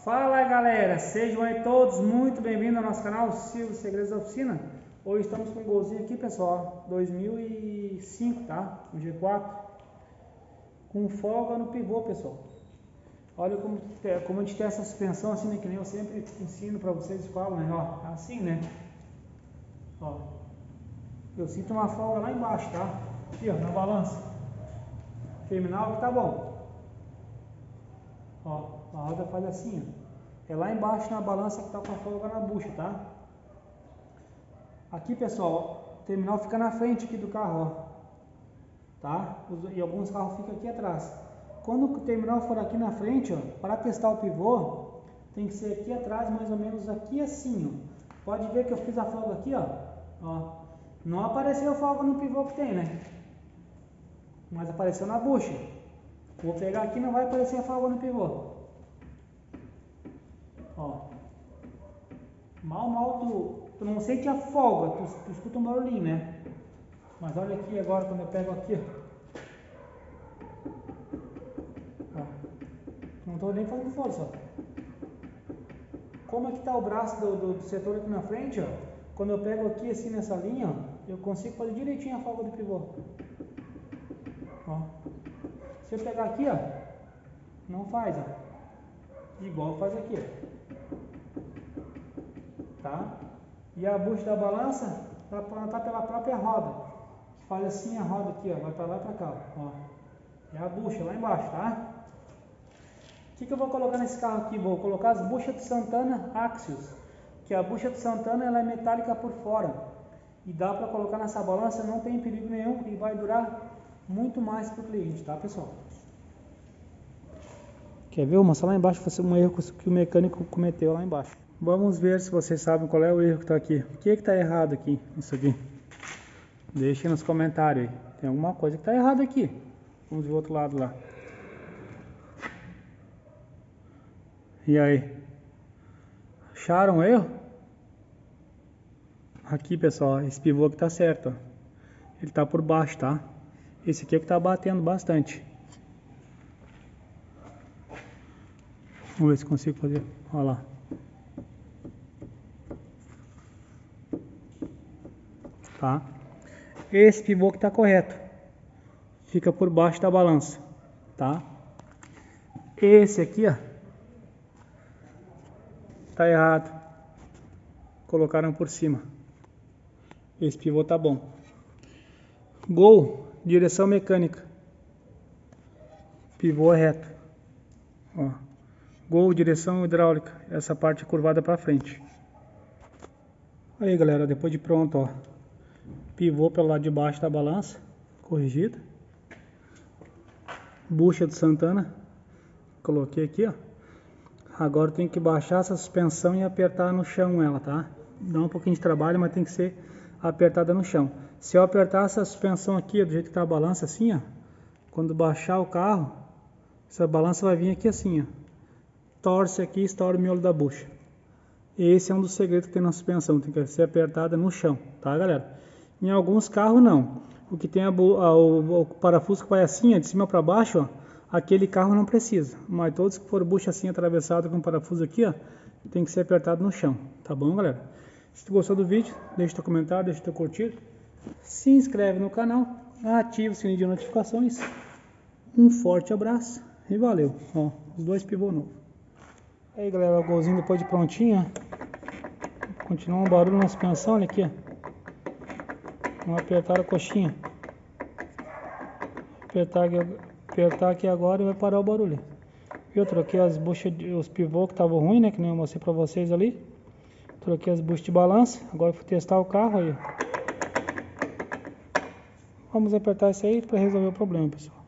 Fala galera, sejam aí todos muito bem-vindos ao nosso canal Silvio Segredos da Oficina. Hoje estamos com um golzinho aqui, pessoal, 2005, tá? Um G4 com folga no pivô, pessoal. Olha como a gente tem essa suspensão assim, né? Que nem eu sempre ensino pra vocês, falam, né? Ó, assim, né? Ó, eu sinto uma folga lá embaixo, tá? Aqui, ó, na balança terminal que tá bom. Ó, a roda faz assim, ó. É lá embaixo na balança que tá com a folga na bucha, tá? Aqui, pessoal, o terminal fica na frente aqui do carro, ó. Tá? E alguns carros ficam aqui atrás. Quando o terminal for aqui na frente, ó, para testar o pivô, tem que ser aqui atrás, mais ou menos aqui assim, ó. Pode ver que eu fiz a folga aqui, ó. Não apareceu folga no pivô que tem, né? Mas apareceu na bucha. Vou pegar aqui, não vai aparecer a folga no pivô. Ó. Mal tu não sente a folga, tu escuta um barulhinho, né? Mas olha aqui agora quando eu pego aqui, ó. Não tô nem fazendo força, ó. Como é que tá o braço do setor aqui na frente, ó? Quando eu pego aqui assim nessa linha, ó, eu consigo fazer direitinho a folga do pivô. Ó. Se eu pegar aqui, ó, não faz, ó. Igual faz aqui, ó. Tá? E a bucha da balança tá pela própria roda. Que faz assim a roda aqui, ó, vai pra lá e pra cá, ó. E a bucha lá embaixo, tá? O que eu vou colocar nesse carro aqui? Vou colocar as buchas de Santana Axios. Que a bucha de Santana ela é metálica por fora. E dá pra colocar nessa balança, não tem perigo nenhum e vai durar muito mais pro cliente, tá, pessoal? Quer ver? Vou mostrar lá embaixo um erro que o mecânico cometeu lá embaixo. Vamos ver se vocês sabem qual é o erro que está aqui. O que está errado aqui? Isso aqui. Deixem nos comentários aí. Tem alguma coisa que está errada aqui. Vamos ver o outro lado lá. E aí? Acharam o erro? Aqui, pessoal, esse pivô aqui está certo. Ó. Ele está por baixo, tá? Esse aqui é que está batendo bastante. Vamos ver se consigo fazer. Olha lá. Tá? Esse pivô que está correto. Fica por baixo da balança. Tá? Esse aqui, ó. Tá errado. Colocaram por cima. Esse pivô tá bom. Gol, direção mecânica. Pivô é reto. Ó. Gol, direção hidráulica. Essa parte curvada para frente. Aí, galera, depois de pronto, ó. Pivô pelo lado de baixo da balança, corrigida. Bucha de Santana. Coloquei aqui, ó. Agora tem que baixar essa suspensão e apertar no chão ela, tá? Dá um pouquinho de trabalho, mas tem que ser apertada no chão. Se eu apertar essa suspensão aqui, do jeito que tá a balança assim, ó. Quando baixar o carro, essa balança vai vir aqui assim, ó. Torce aqui e estoura o miolo da bucha. Esse é um dos segredos que tem na suspensão, tem que ser apertada no chão, tá, galera? Em alguns carros não. O que tem o parafuso que vai assim, ó, de cima para baixo, ó, aquele carro não precisa. Mas todos que for bucha assim atravessada com parafuso aqui, ó, tem que ser apertado no chão, tá bom, galera? Se tu gostou do vídeo, deixa teu comentário, deixa teu curtir, se inscreve no canal, ativa o sininho de notificações. Um forte abraço e valeu. Ó, os dois pivô novos. Aí, galera, o golzinho depois de prontinho, ó. Continua um barulho na suspensão, olha aqui, ó. Vamos apertar a coxinha. Apertar aqui agora e vai parar o barulho. Eu troquei as buchas, os pivô que estavam ruins, né? Que nem eu mostrei pra vocês ali. Troquei as buchas de balança. Agora fui testar o carro aí. Vamos apertar isso aí para resolver o problema, pessoal.